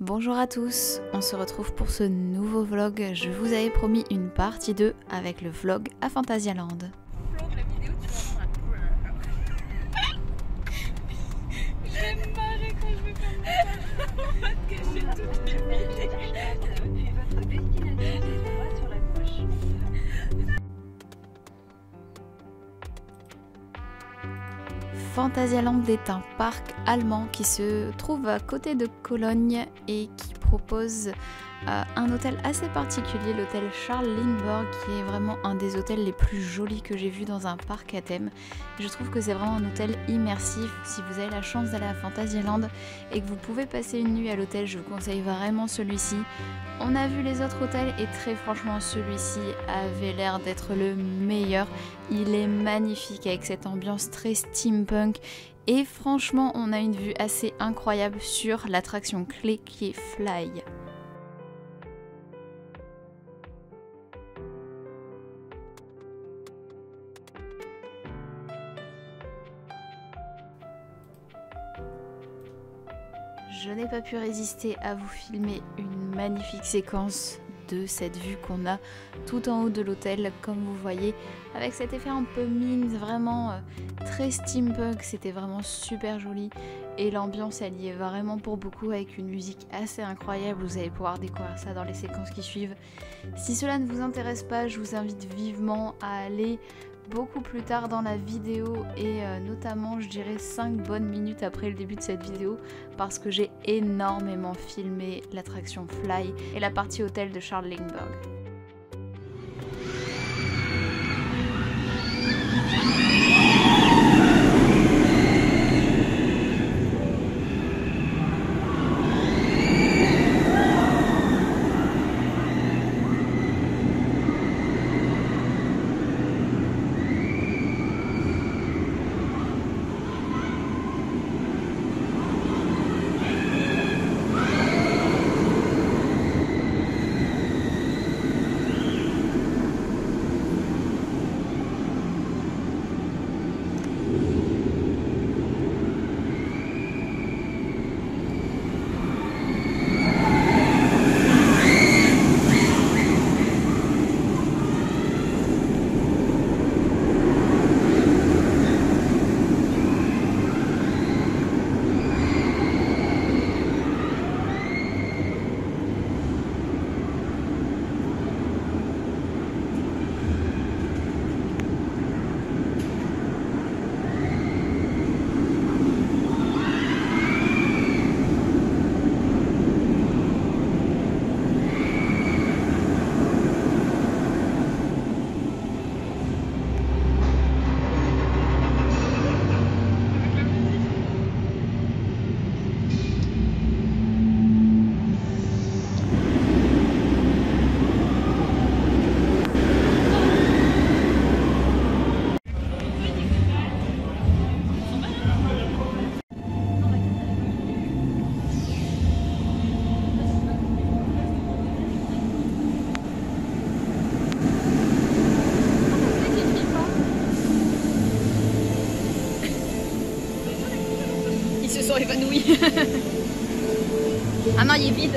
Bonjour à tous, on se retrouve pour ce nouveau vlog. Je vous avais promis une partie 2 avec le vlog à Phantasialand. La vidéo, tu vas j'aime marrer quand je vais faire mon on va te cacher toutes les vidéos. Votre destination est droit sur la gauche. Phantasialand est un parc allemand qui se trouve à côté de Cologne et qui propose un hôtel assez particulier, l'hôtel Charles Lindbergh, qui est vraiment un des hôtels les plus jolis que j'ai vu dans un parc à thème. Je trouve que c'est vraiment un hôtel immersif. Si vous avez la chance d'aller à Phantasialand et que vous pouvez passer une nuit à l'hôtel, je vous conseille vraiment celui-ci. On a vu les autres hôtels et très franchement celui-ci avait l'air d'être le meilleur. Il est magnifique avec cette ambiance très steampunk et franchement on a une vue assez incroyable sur l'attraction clé qui est Fly. Je n'ai pas pu résister à vous filmer une magnifique séquence de cette vue qu'on a tout en haut de l'hôtel, comme vous voyez, avec cet effet un peu mine, vraiment très steampunk. C'était vraiment super joli et l'ambiance elle y est vraiment pour beaucoup, avec une musique assez incroyable. Vous allez pouvoir découvrir ça dans les séquences qui suivent. Si cela ne vous intéresse pas, je vous invite vivement à aller beaucoup plus tard dans la vidéo et notamment je dirais 5 bonnes minutes après le début de cette vidéo, parce que j'ai énormément filmé l'attraction Fly et la partie hôtel de Charles Lindbergh. Ils se sont évanouis. Ah non, il est vide.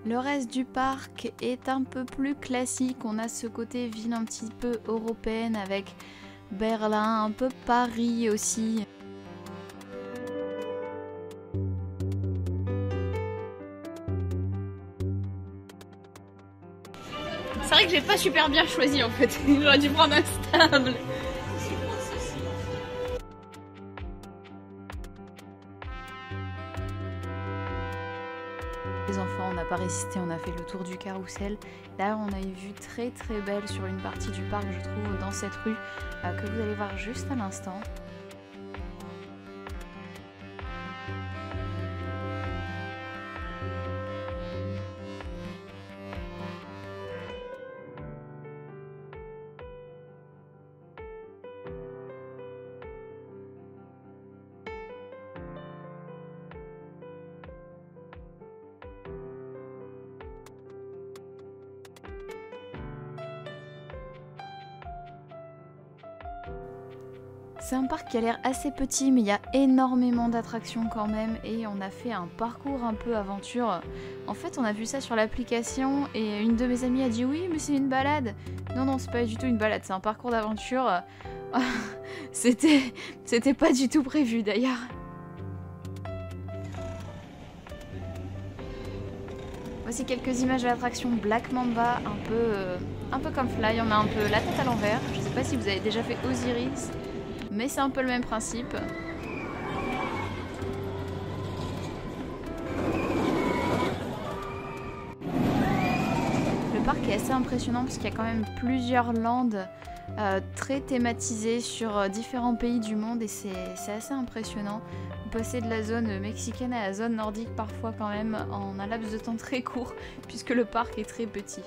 Le reste du parc est un peu plus classique, on a ce côté ville un petit peu européenne avec Berlin, un peu Paris aussi. C'est vrai que j'ai pas super bien choisi en fait, j'aurais dû prendre un stable. Les enfants, on n'a pas résisté, on a fait le tour du carrousel. Là, on a une vue très très belle sur une partie du parc, je trouve, dans cette rue, que vous allez voir juste à l'instant. C'est un parc qui a l'air assez petit, mais il y a énormément d'attractions quand même, et on a fait un parcours un peu aventure. En fait, on a vu ça sur l'application, et une de mes amies a dit oui, mais c'est une balade. Non, non, c'est pas du tout une balade, c'est un parcours d'aventure. C'était pas du tout prévu d'ailleurs. Voici quelques images de l'attraction Black Mamba, un peu comme Fly, on a un peu la tête à l'envers. Je sais pas si vous avez déjà fait Osiris, mais c'est un peu le même principe. Le parc est assez impressionnant parce qu'il y a quand même plusieurs landes très thématisées sur différents pays du monde et c'est assez impressionnant. Vous passez de la zone mexicaine à la zone nordique parfois quand même en un laps de temps très court puisque le parc est très petit.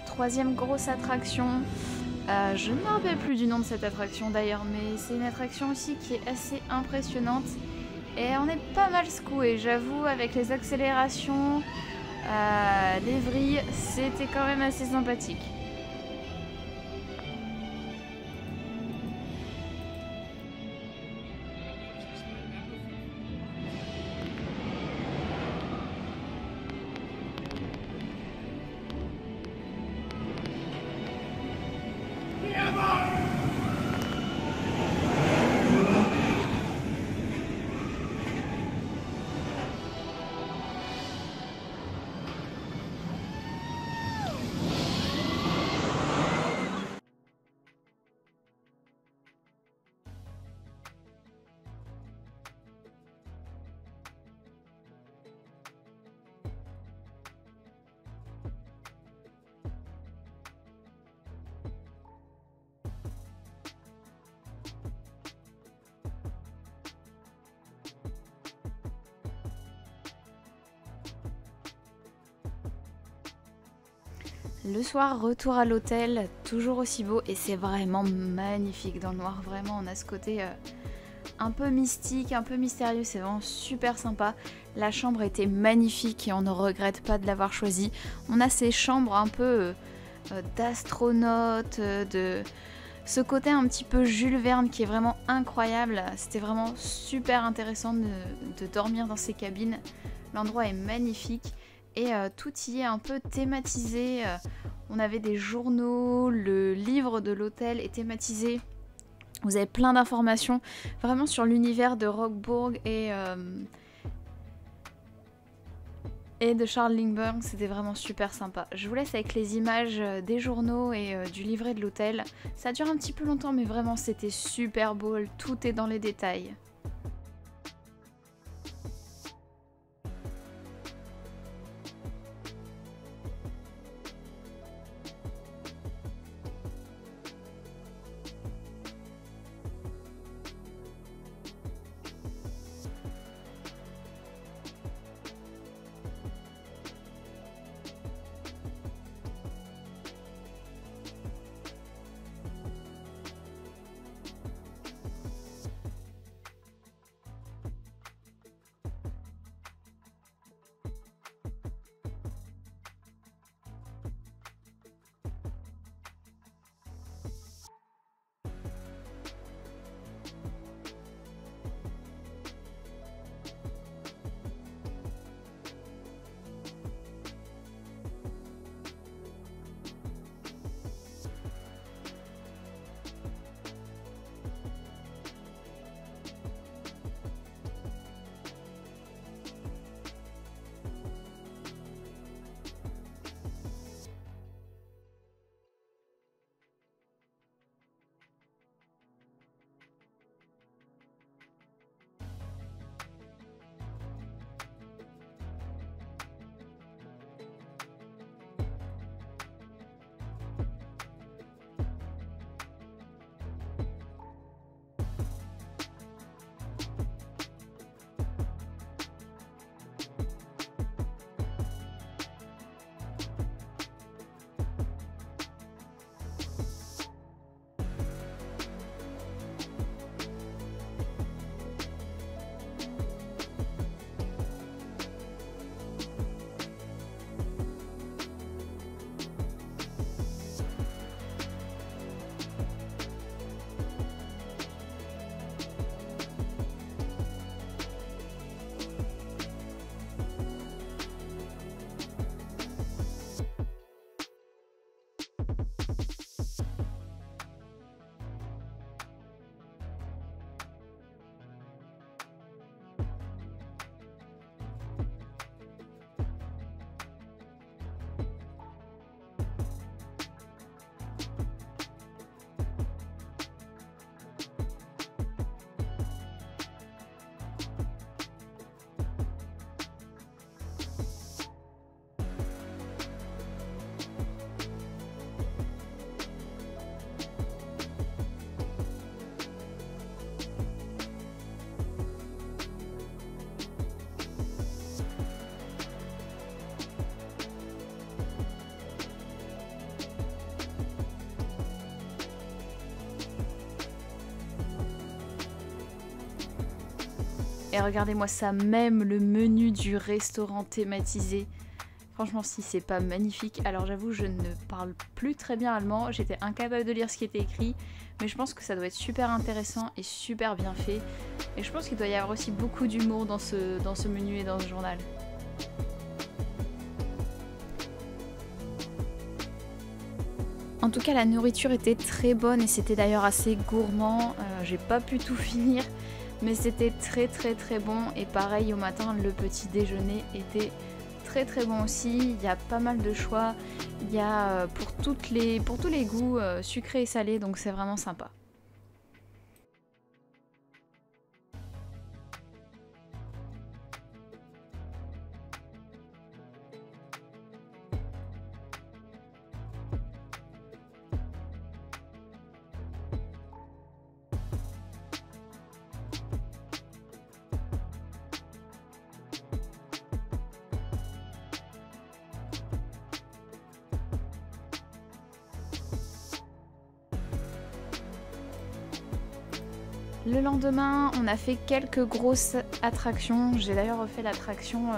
Troisième grosse attraction, je ne me rappelle plus du nom de cette attraction d'ailleurs, mais c'est une attraction aussi qui est assez impressionnante et on est pas mal secoué, j'avoue, avec les accélérations, les vrilles, c'était quand même assez sympathique. Le soir, retour à l'hôtel, toujours aussi beau et c'est vraiment magnifique dans le noir, vraiment on a ce côté un peu mystique, un peu mystérieux, c'est vraiment super sympa. La chambre était magnifique et on ne regrette pas de l'avoir choisie. On a ces chambres un peu d'astronautes, de ce côté un petit peu Jules Verne qui est vraiment incroyable. C'était vraiment super intéressant de dormir dans ces cabines. L'endroit est magnifique. Et tout y est un peu thématisé. On avait des journaux, le livre de l'hôtel est thématisé. Vous avez plein d'informations vraiment sur l'univers de Rockburg et de Charles Lindbergh. C'était vraiment super sympa. Je vous laisse avec les images des journaux et du livret de l'hôtel. Ça dure un petit peu longtemps mais vraiment c'était super beau. Tout est dans les détails. Et regardez-moi ça, même le menu du restaurant thématisé. Franchement, si c'est pas magnifique. Alors j'avoue, je ne parle plus très bien allemand. J'étais incapable de lire ce qui était écrit. Mais je pense que ça doit être super intéressant et super bien fait. Et je pense qu'il doit y avoir aussi beaucoup d'humour dans ce menu et dans ce journal. En tout cas, la nourriture était très bonne et c'était d'ailleurs assez gourmand. J'ai pas pu tout finir, mais c'était très très très bon. Et pareil, au matin, le petit déjeuner était très très bon aussi. Il y a pas mal de choix. Il y a pour tous les goûts, sucré et salé, donc c'est vraiment sympa. Le lendemain, on a fait quelques grosses attractions. J'ai d'ailleurs refait l'attraction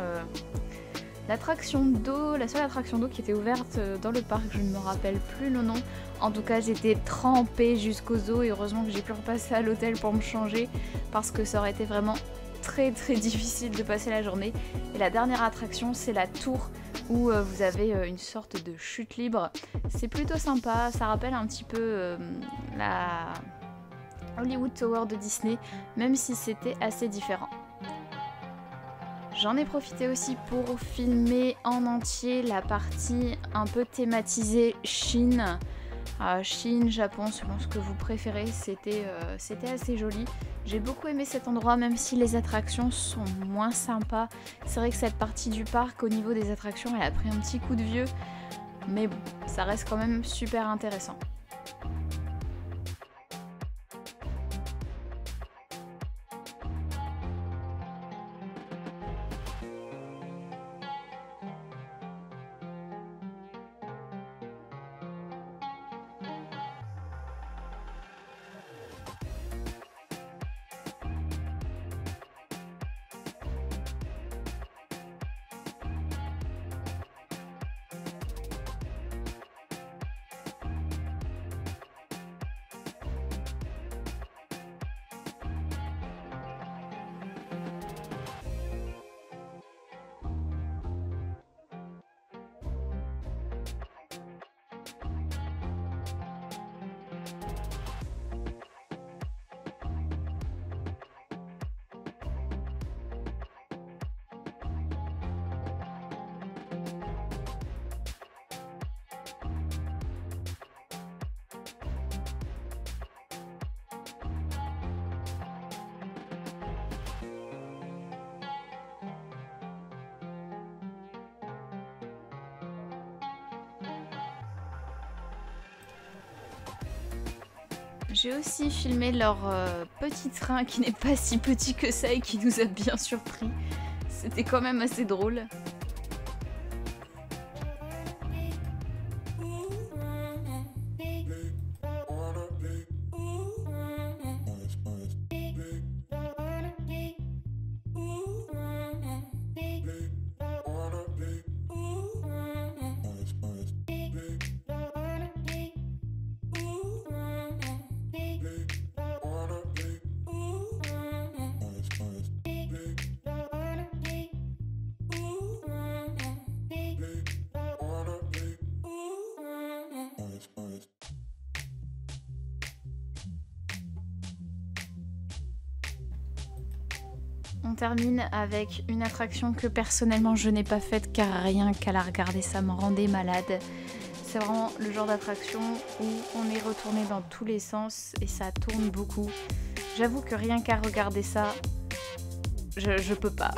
d'eau, la seule attraction d'eau qui était ouverte dans le parc, je ne me rappelle plus le nom. En tout cas, j'étais trempée jusqu'aux os et heureusement que j'ai pu repasser à l'hôtel pour me changer parce que ça aurait été vraiment très très difficile de passer la journée. Et la dernière attraction, c'est la tour où vous avez une sorte de chute libre. C'est plutôt sympa, ça rappelle un petit peu la Hollywood Tower de Disney, même si c'était assez différent. J'en ai profité aussi pour filmer en entier la partie un peu thématisée Chine. Chine, Japon, selon ce que vous préférez, c'était assez joli. J'ai beaucoup aimé cet endroit, même si les attractions sont moins sympas. C'est vrai que cette partie du parc, au niveau des attractions, elle a pris un petit coup de vieux. Mais bon, ça reste quand même super intéressant. J'ai aussi filmé leur petit train qui n'est pas si petit que ça et qui nous a bien surpris. C'était quand même assez drôle. On termine avec une attraction que personnellement je n'ai pas faite car rien qu'à la regarder ça me rendait malade. C'est vraiment le genre d'attraction où on est retourné dans tous les sens et ça tourne beaucoup. J'avoue que rien qu'à regarder ça, je peux pas.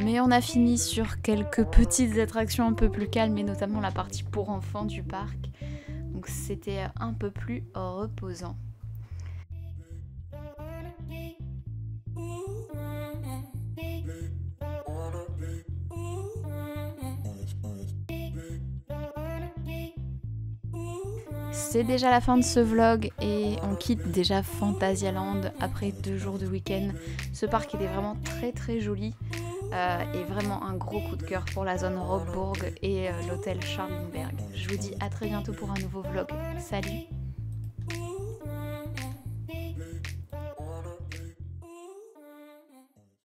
Mais on a fini sur quelques petites attractions un peu plus calmes, et notamment la partie pour enfants du parc. Donc c'était un peu plus reposant. C'est déjà la fin de ce vlog et on quitte déjà Phantasialand après 2 jours de week-end. Ce parc était vraiment très joli et vraiment un gros coup de cœur pour la zone Rockburg et l'hôtel Charlingberg. Je vous dis à très bientôt pour un nouveau vlog. Salut!